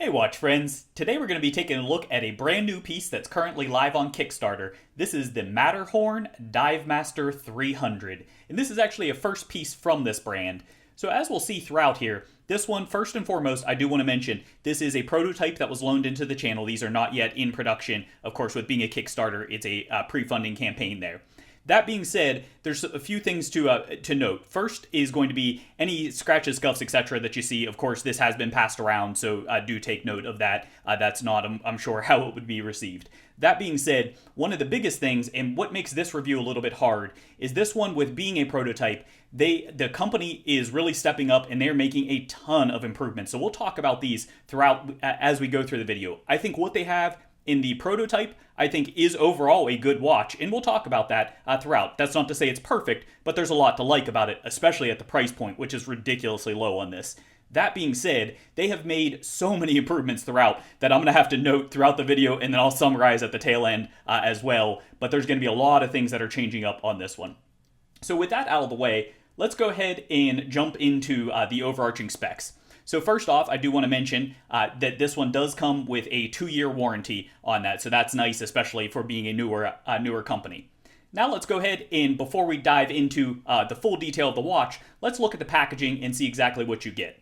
Hey watch friends, today we're going to be taking a look at a brand new piece that's currently live on Kickstarter. This is the Matterhorn DiveMaster 300, and this is actually a first piece from this brand. So as we'll see throughout here, this one, first and foremost, I do want to mention, this is a prototype that was loaned into the channel. These are not yet in production. Of course, with being a Kickstarter, it's a pre-funding campaign there. That being said, there's a few things to note. First is going to be any scratches, scuffs, etc. that you see. Of course, this has been passed around, so do take note of that. That's not, I'm sure, how it would be received. That being said, one of the biggest things, and what makes this review a little bit hard, is this one with being a prototype, the company is really stepping up and they're making a ton of improvements. So we'll talk about these throughout as we go through the video. I think what they have in the prototype, I think, is overall a good watch, and we'll talk about that throughout. That's not to say it's perfect, but there's a lot to like about it, especially at the price point, which is ridiculously low on this. That being said, they have made so many improvements throughout that I'm going to have to note throughout the video, and then I'll summarize at the tail end as well, but there's going to be a lot of things that are changing up on this one. So with that out of the way, let's go ahead and jump into the overarching specs. So first off, I do want to mention that this one does come with a 2-year warranty on that, so that's nice, especially for being a newer company. Now let's go ahead and, before we dive into the full detail of the watch, let's look at the packaging and see exactly what you get.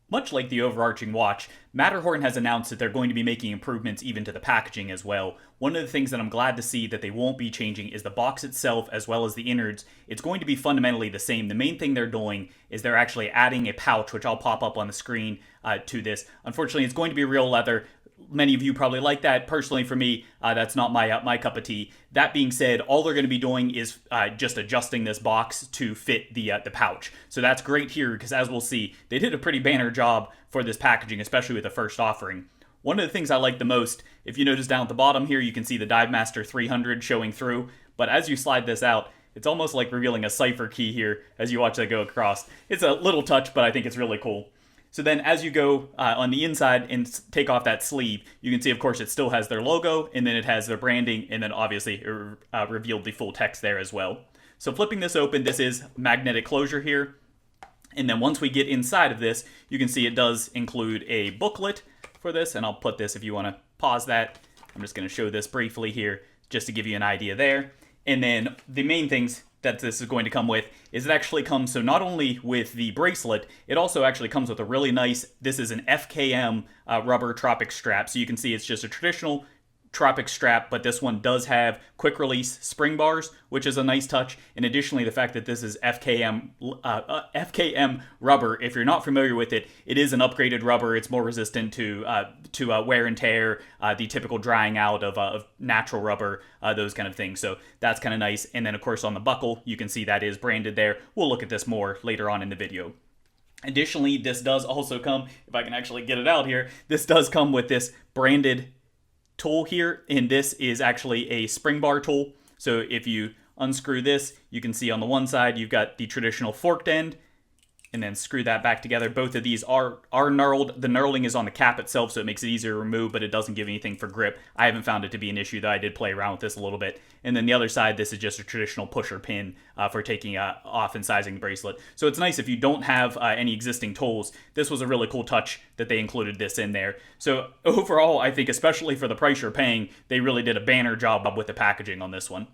Much like the overarching watch, Matterhorn has announced that they're going to be making improvements even to the packaging as well. One of the things that I'm glad to see that they won't be changing is the box itself as well as the innards. It's going to be fundamentally the same. The main thing they're doing is they're actually adding a pouch, which I'll pop up on the screen to this. Unfortunately, it's going to be real leather. Many of you probably like that. Personally, for me, that's not my cup of tea. That being said, all they're going to be doing is just adjusting this box to fit the pouch. So that's great here because, as we'll see, they did a pretty banner job for this packaging, especially with the first offering. One of the things I like the most, if you notice down at the bottom here, you can see the DiveMaster 300 showing through. But as you slide this out, it's almost like revealing a cipher key here as you watch that go across. It's a little touch, but I think it's really cool. So then as you go on the inside and take off that sleeve, you can see, of course, it still has their logo, and then it has their branding, and then obviously it revealed the full text there as well. So flipping this open, this is magnetic closure here. And then once we get inside of this, you can see it does include a booklet for this, and I'll put this if you want to pause that. I'm just going to show this briefly here just to give you an idea there. And then the main things that this is going to come with is it actually comes, so not only with the bracelet, it also actually comes with a really nice, this is an FKM rubber Tropics Strap. So you can see it's just a traditional Tropics strap, but this one does have quick release spring bars, which is a nice touch. And additionally, the fact that this is FKM rubber, if you're not familiar with it, it is an upgraded rubber. It's more resistant to wear and tear, the typical drying out of natural rubber, those kind of things. So that's kind of nice. And then, of course, on the buckle, you can see that is branded there. We'll look at this more later on in the video. Additionally, this does also come, if I can actually get it out here, this does come with this branded tool here, and this is actually a spring bar tool. So if you unscrew this, you can see on the one side you've got the traditional forked end, and then screw that back together. Both of these are knurled. The knurling is on the cap itself, so it makes it easier to remove, but it doesn't give anything for grip. I haven't found it to be an issue, though I did play around with this a little bit. And then the other side, this is just a traditional pusher pin for taking off and sizing the bracelet. So it's nice if you don't have any existing tools. This was a really cool touch that they included this in there. So overall, I think especially for the price you're paying, they really did a banner job with the packaging on this one.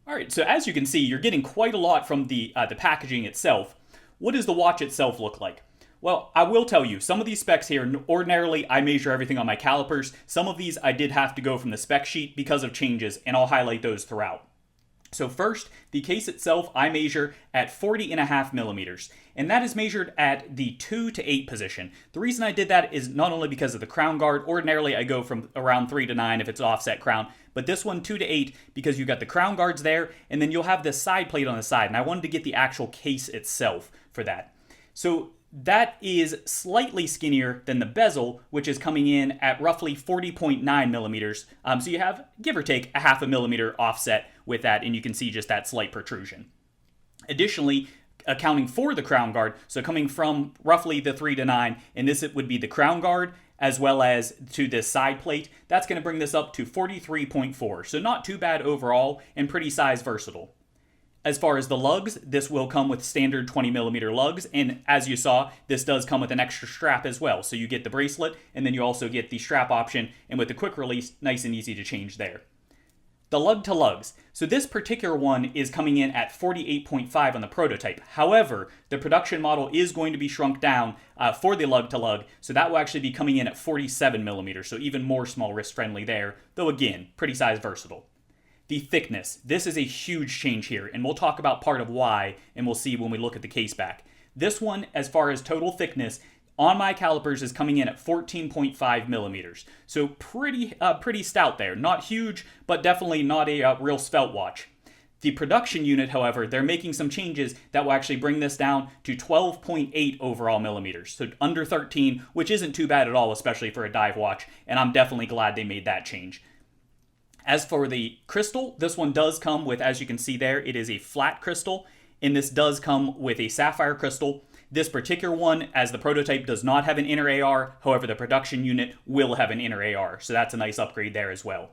All right, so as you can see, you're getting quite a lot from the packaging itself. What does the watch itself look like? Well, I will tell you, some of these specs here, ordinarily I measure everything on my calipers. Some of these I did have to go from the spec sheet because of changes, and I'll highlight those throughout. So first, the case itself I measure at 40.5 millimeters, and that is measured at the 2 to 8 position. The reason I did that is not only because of the crown guard. Ordinarily I go from around 3 to 9 if it's offset crown, but this one 2 to 8 because you got the crown guards there, and then you'll have this side plate on the side, and I wanted to get the actual case itself for that. So that is slightly skinnier than the bezel, which is coming in at roughly 40.9 millimeters. So you have, give or take, a 0.5 millimeter offset with that, and you can see just that slight protrusion. Additionally, accounting for the crown guard, so coming from roughly the 3 to 9, and this would be the crown guard as well as to this side plate, that's going to bring this up to 43.4. So not too bad overall and pretty size versatile. As far as the lugs, this will come with standard 20mm lugs, and as you saw, this does come with an extra strap as well. So you get the bracelet, and then you also get the strap option, and with the quick release, nice and easy to change there. The lug to lugs. So this particular one is coming in at 48.5 on the prototype. However, the production model is going to be shrunk down for the lug to lug, so that will actually be coming in at 47mm, so even more small wrist friendly there, though again, pretty size versatile. The thickness. This is a huge change here, and we'll talk about part of why, and we'll see when we look at the case back. This one, as far as total thickness, on my calipers is coming in at 14.5 millimeters. So pretty stout there. Not huge, but definitely not a real svelte watch. The production unit, however, they're making some changes that will actually bring this down to 12.8 overall millimeters. So under 13, which isn't too bad at all, especially for a dive watch, and I'm definitely glad they made that change. As for the crystal, this one does come with, as you can see there, it is a flat crystal, and this does come with a sapphire crystal. This particular one, as the prototype, does not have an inner AR, however, the production unit will have an inner AR, so that's a nice upgrade there as well.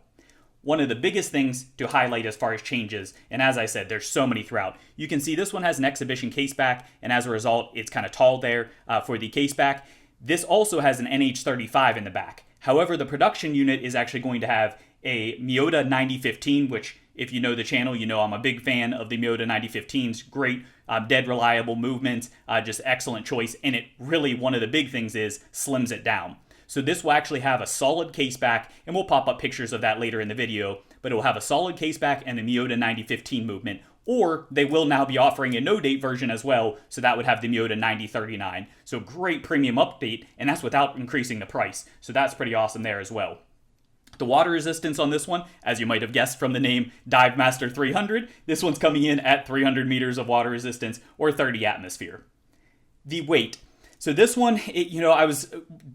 One of the biggest things to highlight as far as changes, and as I said, there's so many throughout. You can see this one has an exhibition case back, and as a result, it's kind of tall there for the case back. This also has an NH35 in the back. However, the production unit is actually going to have a Miyota 9015, which if you know the channel, you know I'm a big fan of the Miyota 9015s. Great, dead reliable movements, just excellent choice. And it really, one of the big things is slims it down. So this will actually have a solid case back, and we'll pop up pictures of that later in the video, but it will have a solid case back and the Miyota 9015 movement. Or they will now be offering a no-date version as well, so that would have the Miyota 9039. So great premium update, and that's without increasing the price. So that's pretty awesome there as well. The water resistance on this one, as you might have guessed from the name DiveMaster 300, this one's coming in at 300 meters of water resistance or 30 atmosphere. The weight. So this one, I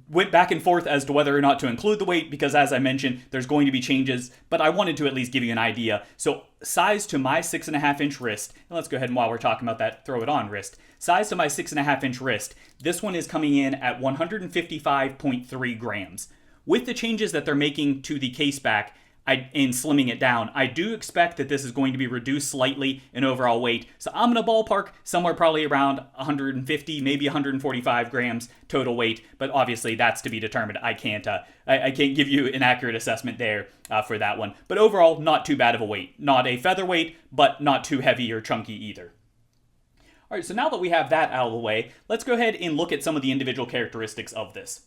went back and forth as to whether or not to include the weight because, as I mentioned, there's going to be changes, but I wanted to at least give you an idea. So size to my 6.5-inch wrist, and let's go ahead and while we're talking about that, throw it on wrist. Size to my 6.5-inch wrist, this one is coming in at 155.3 grams. With the changes that they're making to the case back in slimming it down, I do expect that this is going to be reduced slightly in overall weight. So I'm going to ballpark somewhere probably around 150, maybe 145 grams total weight. But obviously that's to be determined. I can't give you an accurate assessment there for that one. But overall, not too bad of a weight. Not a featherweight, but not too heavy or chunky either. All right, so now that we have that out of the way, let's go ahead and look at some of the individual characteristics of this.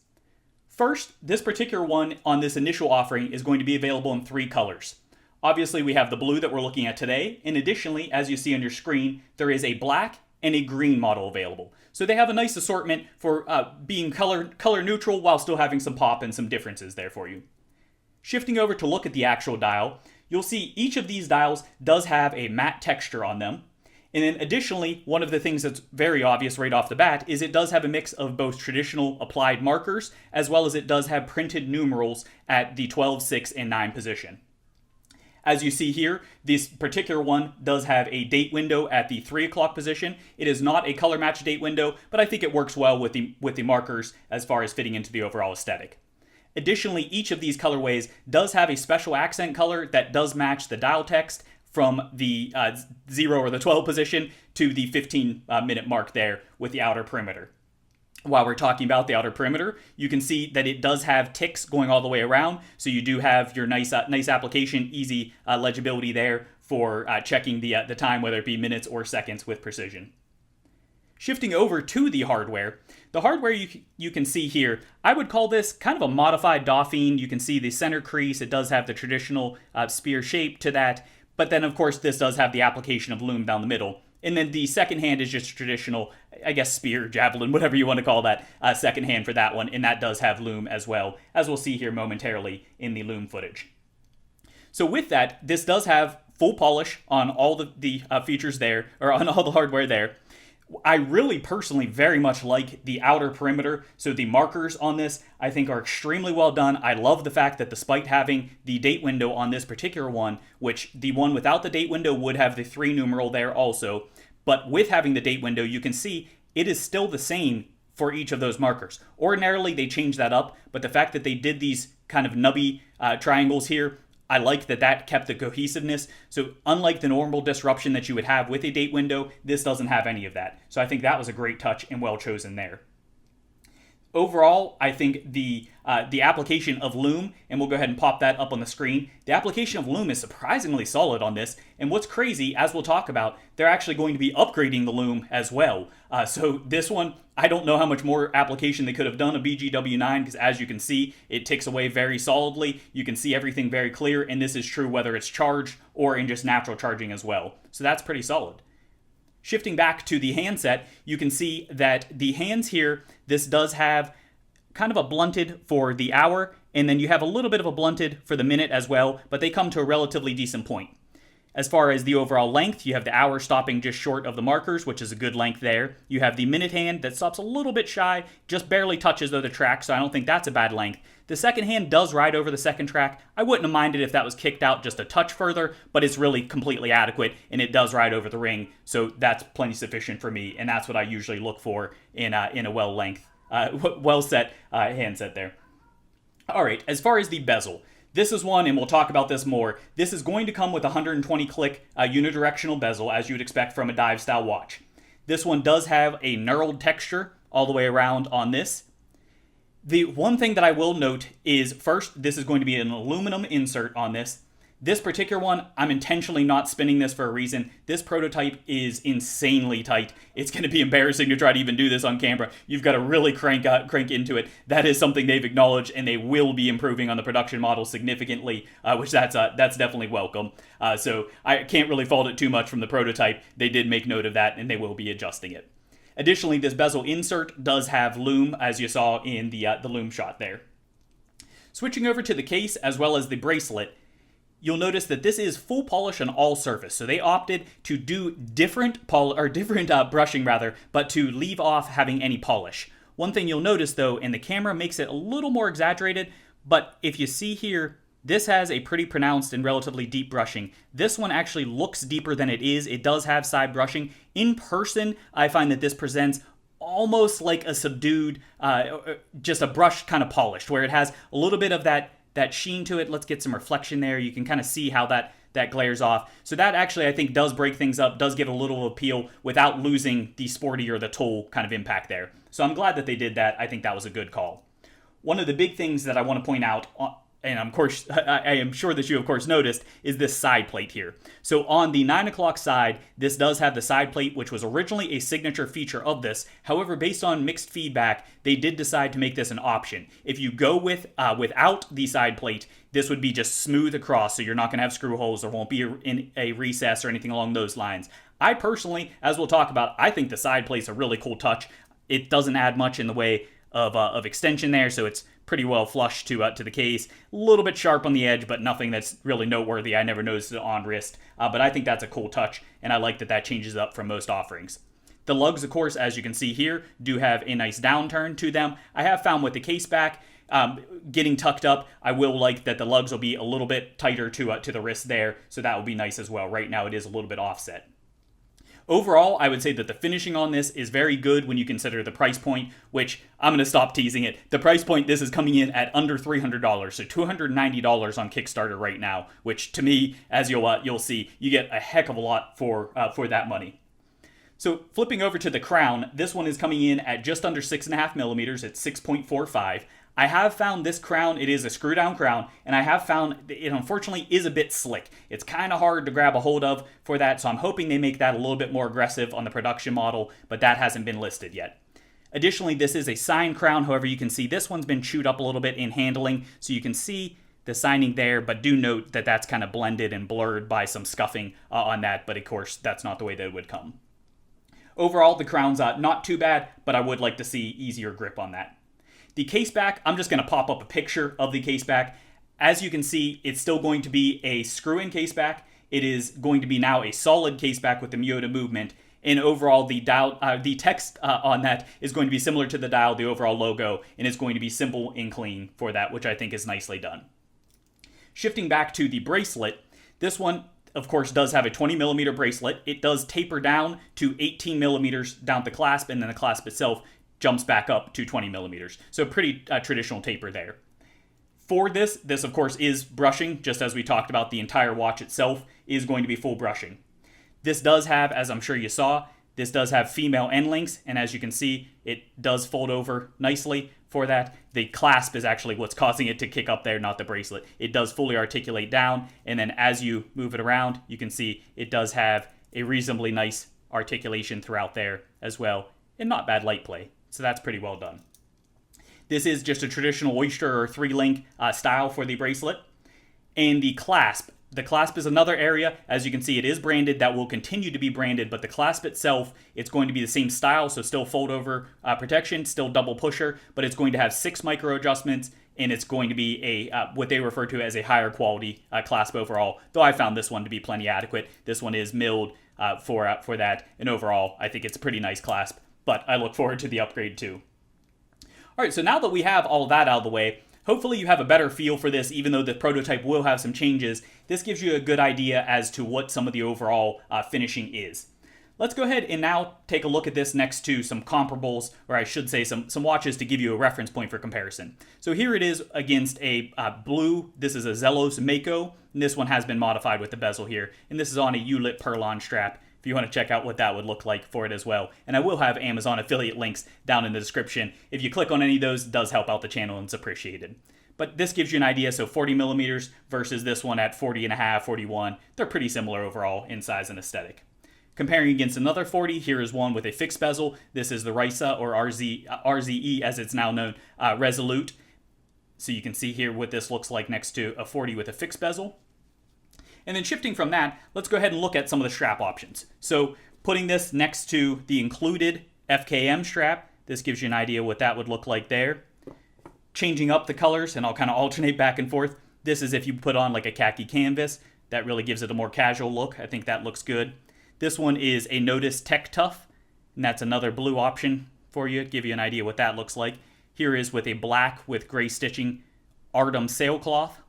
First, this particular one on this initial offering is going to be available in 3 colors. Obviously, we have the blue that we're looking at today, and additionally, as you see on your screen, there is a black and a green model available. So they have a nice assortment for being color neutral while still having some pop and some differences there for you. Shifting over to look at the actual dial, you'll see each of these dials does have a matte texture on them. And then additionally, one of the things that's very obvious right off the bat is it does have a mix of both traditional applied markers as well as it does have printed numerals at the 12, 6, and 9 position. As you see here, this particular one does have a date window at the 3 o'clock position. It is not a color match date window, but I think it works well with the markers as far as fitting into the overall aesthetic. Additionally, each of these colorways does have a special accent color that does match the dial text from the 0 or the 12 position to the 15-minute mark there with the outer perimeter. While we're talking about the outer perimeter, you can see that it does have ticks going all the way around, so you do have your nice application, easy legibility there for checking the time, whether it be minutes or seconds with precision. Shifting over to the hardware you can see here, I would call this kind of a modified Dauphine. You can see the center crease. It does have the traditional spear shape to that. But then, of course, this does have the application of loom down the middle. And then the second hand is just traditional, I guess, spear, javelin, whatever you want to call that, second hand for that one. And that does have loom as well, as we'll see here momentarily in the loom footage. So with that, this does have full polish on all the features there, or on all the hardware there. I really personally very much like the outer perimeter, so the markers on this I think are extremely well done. I love the fact that despite having the date window on this particular one, which the one without the date window would have the 3 numeral there also, but with having the date window you can see it is still the same for each of those markers. Ordinarily they change that up, but the fact that they did these kind of nubby triangles here, I like that that kept the cohesiveness. So unlike the normal disruption that you would have with a date window, this doesn't have any of that. So I think that was a great touch and well chosen there. Overall, I think the application of loom, and we'll go ahead and pop that up on the screen, the application of loom is surprisingly solid on this. And what's crazy, as we'll talk about, they're actually going to be upgrading the loom as well. So this one, I don't know how much more application they could have done of BGW9, because as you can see, it ticks away very solidly. You can see everything very clear, and this is true whether it's charged or in just natural charging as well. So that's pretty solid. Shifting back to the handset, you can see that the hands here, this does have kind of a blunted for the hour, and then you have a little bit of a blunted for the minute as well, but they come to a relatively decent point. As far as the overall length, you have the hour stopping just short of the markers, which is a good length there. You have the minute hand that stops a little bit shy, just barely touches the other track, so I don't think that's a bad length. The second hand does ride over the second track. I wouldn't have minded if that was kicked out just a touch further, but it's really completely adequate, and it does ride over the ring, so that's plenty sufficient for me, and that's what I usually look for in a well-set handset there. All right, as far as the bezel, this is one, and we'll talk about this more. This is going to come with a 120-click unidirectional bezel, as you would expect from a dive-style watch. This one does have a knurled texture all the way around on this. The one thing that I will note is, first, this is going to be an aluminum insert on this. This particular one, I'm intentionally not spinning this for a reason. This prototype is insanely tight. It's going to be embarrassing to try to even do this on camera. You've got to really crank into it. That is something they've acknowledged, and they will be improving on the production model significantly, which that's definitely welcome. So I can't really fault it too much from the prototype. They did make note of that, and they will be adjusting it. Additionally, this bezel insert does have loom, as you saw in the loom shot there. Switching over to the case as well as the bracelet, you'll notice that this is full polish on all surface. So they opted to do different brushing rather, but to leave off having any polish. One thing you'll notice though, and the camera makes it a little more exaggerated, but if you see here, this has a pretty pronounced and relatively deep brushing. This one actually looks deeper than it is. It does have side brushing. In person, I find that this presents almost like a subdued, just a brush kind of polished, where it has a little bit of that sheen to it. Let's get some reflection there. You can kind of see how that glares off. So that actually, I think, does break things up, does give a little appeal without losing the sporty or the toll kind of impact there. So I'm glad that they did that. I think that was a good call. One of the big things that I want to point out, and of course, I am sure that you of course noticed, is this side plate here. So on the 9 o'clock side, this does have the side plate, which was originally a signature feature of this. However, based on mixed feedback, they did decide to make this an option. If you go without the side plate, this would be just smooth across, so you're not going to have screw holes. There won't be a recess or anything along those lines. I personally, as we'll talk about, I think the side plate's a really cool touch. It doesn't add much in the way of extension there, so it's pretty well flush to the case. A little bit sharp on the edge, but nothing that's really noteworthy. I never noticed it on wrist, but I think that's a cool touch, and I like that changes up from most offerings. The lugs, of course, as you can see here, do have a nice downturn to them. I have found with the case back getting tucked up, I will like that the lugs will be a little bit tighter to the wrist there, so that will be nice as well. Right now it is a little bit offset. Overall, I would say that the finishing on this is very good when you consider the price point, which I'm going to stop teasing it. The price point, this is coming in at under $300, so $290 on Kickstarter right now, which to me, as you'll see, you get a heck of a lot for that money. So flipping over to the crown, this one is coming in at just under 6.5 millimeters at 6.45. I have found this crown, it is a screw down crown, and I have found it unfortunately is a bit slick. It's kind of hard to grab a hold of for that, so I'm hoping they make that a little bit more aggressive on the production model, but that hasn't been listed yet. Additionally, this is a sign crown. However, you can see this one's been chewed up a little bit in handling, so you can see the signing there, but do note that that's kind of blended and blurred by some scuffing on that, but of course, that's not the way that it would come. Overall, the crown's not too bad, but I would like to see easier grip on that. The case back, I'm just going to pop up a picture of the case back. As you can see, it's still going to be a screw-in case back. It is going to be now a solid case back with the Miyota movement. And overall, the text on that is going to be similar to the dial, the overall logo, and it's going to be simple and clean for that, which I think is nicely done. Shifting back to the bracelet, this one, of course, does have a 20 millimeter bracelet. It does taper down to 18 millimeters down the clasp, and then the clasp itself jumps back up to 20 millimeters. So pretty traditional taper there. For this of course is brushing, just as we talked about. The entire watch itself is going to be full brushing. This does have, as I'm sure you saw, this does have female end links, and as you can see, it does fold over nicely for that. The clasp is actually what's causing it to kick up there, not the bracelet. It does fully articulate down, and then as you move it around, you can see it does have a reasonably nice articulation throughout there as well, and not bad light play. So that's pretty well done. This is just a traditional oyster or 3-link style for the bracelet. And the clasp. The clasp is another area. As you can see, it is branded. That will continue to be branded, but the clasp itself, it's going to be the same style, so still fold over protection, still double pusher, but it's going to have 6 micro adjustments, and it's going to be a what they refer to as a higher quality clasp overall, though I found this one to be plenty adequate. This one is milled for that, and overall, I think it's a pretty nice clasp, but I look forward to the upgrade too. All right, so now that we have all that out of the way, hopefully you have a better feel for this, even though the prototype will have some changes. This gives you a good idea as to what some of the overall finishing is. Let's go ahead and now take a look at this next to some comparables, or I should say some watches to give you a reference point for comparison. So here it is against a blue, this is a Zelos Mako, and this one has been modified with the bezel here, and this is on a Ulit Perlon strap, if you want to check out what that would look like for it as well. And I will have Amazon affiliate links down in the description. If you click on any of those, it does help out the channel and it's appreciated. But this gives you an idea, so 40 millimeters versus this one at 40 and a half, 41. They're pretty similar overall in size and aesthetic. Comparing against another 40, here is one with a fixed bezel. This is the RISA, or RZE as it's now known, Resolute. So you can see here what this looks like next to a 40 with a fixed bezel. And then shifting from that, let's go ahead and look at some of the strap options. So putting this next to the included FKM strap, this gives you an idea what that would look like there. Changing up the colors, and I'll kind of alternate back and forth. This is if you put on like a khaki canvas. That really gives it a more casual look. I think that looks good. This one is a Notice Tech Tough, and that's another blue option for you. Give you an idea what that looks like. Here is with a black with gray stitching Artem sailcloth.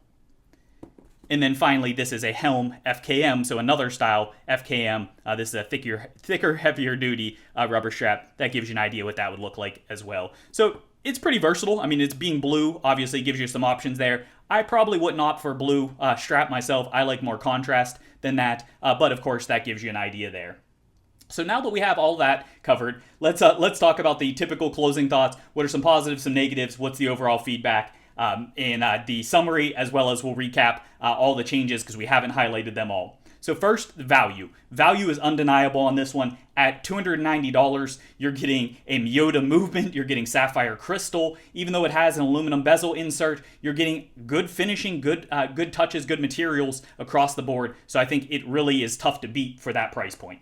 And then finally, this is a Helm FKM, so another style FKM. This is a thicker, heavier duty rubber strap. That gives you an idea what that would look like as well. So it's pretty versatile. I mean, it's being blue, obviously gives you some options there. I probably wouldn't opt for a blue strap myself. I like more contrast than that, but of course that gives you an idea there. So now that we have all that covered, let's talk about the typical closing thoughts. What are some positives, some negatives? What's the overall feedback? In the summary, as well as we'll recap all the changes because we haven't highlighted them all. So first, value. Value is undeniable on this one. At $290, you're getting a Miyota movement, you're getting sapphire crystal. Even though it has an aluminum bezel insert, you're getting good finishing, good touches, good materials across the board. So I think it really is tough to beat for that price point.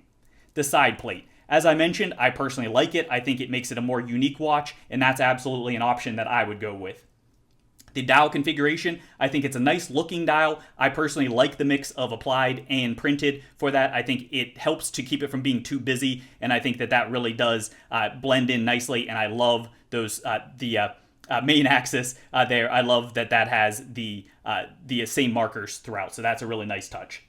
The side plate. As I mentioned, I personally like it. I think it makes it a more unique watch, and that's absolutely an option that I would go with. The dial configuration, I think it's a nice looking dial. I personally like the mix of applied and printed for that. I think it helps to keep it from being too busy, and I think that really does blend in nicely, and I love those the main axis there. I love that has the same markers throughout, so that's a really nice touch.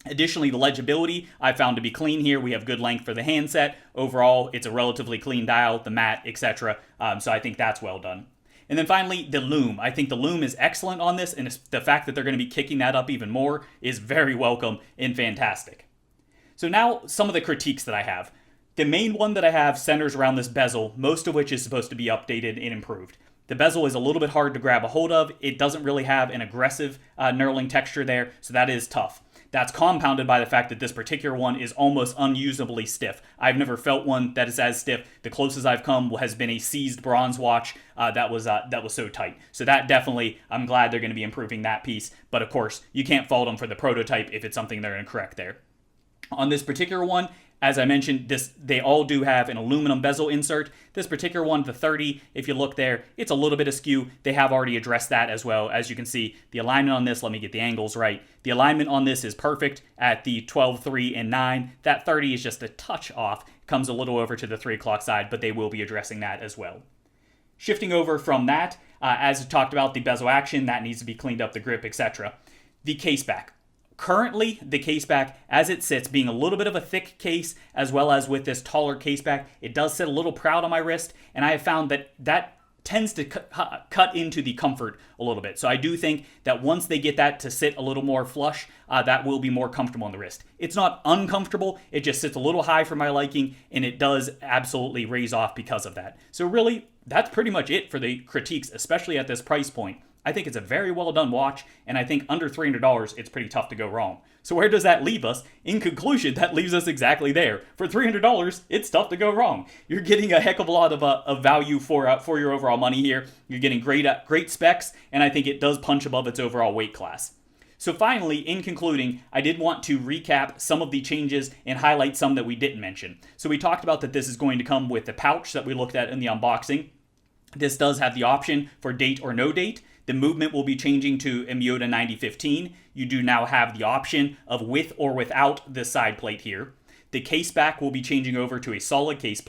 Additionally, the legibility I found to be clean here. We have good length for the handset. Overall, it's a relatively clean dial, the matte, etc. So I think that's well done. And then finally, the loom. I think the loom is excellent on this, and the fact that they're going to be kicking that up even more is very welcome and fantastic. So now, some of the critiques that I have. The main one that I have centers around this bezel, most of which is supposed to be updated and improved. The bezel is a little bit hard to grab a hold of. It doesn't really have an aggressive knurling texture there, so that is tough. That's compounded by the fact that this particular one is almost unusably stiff. I've never felt one that is as stiff. The closest I've come has been a seized bronze watch that was so tight. So that definitely, I'm glad they're going to be improving that piece. But of course, you can't fault them for the prototype if it's something they're going to correct there. On this particular one, as I mentioned, they all do have an aluminum bezel insert. This particular one, the 30, if you look there, it's a little bit askew. They have already addressed that as well. As you can see, the alignment on this, let me get the angles right. The alignment on this is perfect at the 12, 3, and 9. That 30 is just a touch off. Comes a little over to the 3 o'clock side, but they will be addressing that as well. Shifting over from that, as we talked about, the bezel action, that needs to be cleaned up, the grip, etc. The case back. Currently, the case back, as it sits, being a little bit of a thick case, as well as with this taller case back, it does sit a little proud on my wrist, and I have found that tends to cut into the comfort a little bit. So I do think that once they get that to sit a little more flush, that will be more comfortable on the wrist. It's not uncomfortable, it just sits a little high for my liking, and it does absolutely raise off because of that. So really, that's pretty much it for the critiques, especially at this price point. I think it's a very well done watch, and I think under $300, it's pretty tough to go wrong. So where does that leave us? In conclusion, that leaves us exactly there. For $300, it's tough to go wrong. You're getting a heck of a lot of value for your overall money here. You're getting great specs, and I think it does punch above its overall weight class. So finally, in concluding, I did want to recap some of the changes and highlight some that we didn't mention. So we talked about that this is going to come with the pouch that we looked at in the unboxing. This does have the option for date or no date. The movement will be changing to a Miyota 9015. You do now have the option of with or without this side plate here. The case back will be changing over to a solid case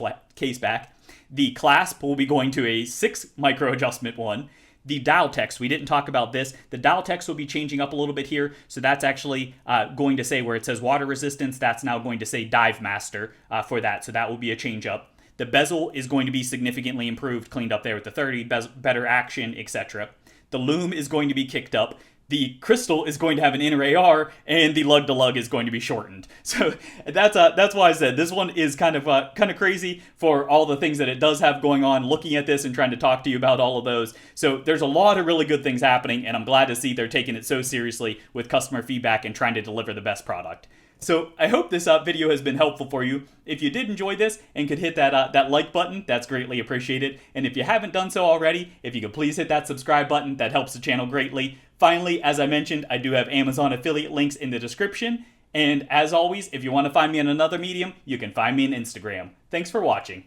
back. The clasp will be going to a 6 micro adjustment one. The dial text, we didn't talk about this. The dial text will be changing up a little bit here. So that's actually going to say where it says water resistance, that's now going to say DiveMaster for that. So that will be a change up. The bezel is going to be significantly improved, cleaned up there with the 30, better action, etc. The loom is going to be kicked up. The crystal is going to have an inner AR, and the lug-to-lug is going to be shortened. So that's why I said this one is kind of crazy for all the things that it does have going on, looking at this and trying to talk to you about all of those. So there's a lot of really good things happening, and I'm glad to see they're taking it so seriously with customer feedback and trying to deliver the best product. So I hope this video has been helpful for you. If you did enjoy this and could hit that like button, that's greatly appreciated. And if you haven't done so already, if you could please hit that subscribe button, that helps the channel greatly. Finally, as I mentioned, I do have Amazon affiliate links in the description. And as always, if you want to find me on another medium, you can find me on Instagram. Thanks for watching.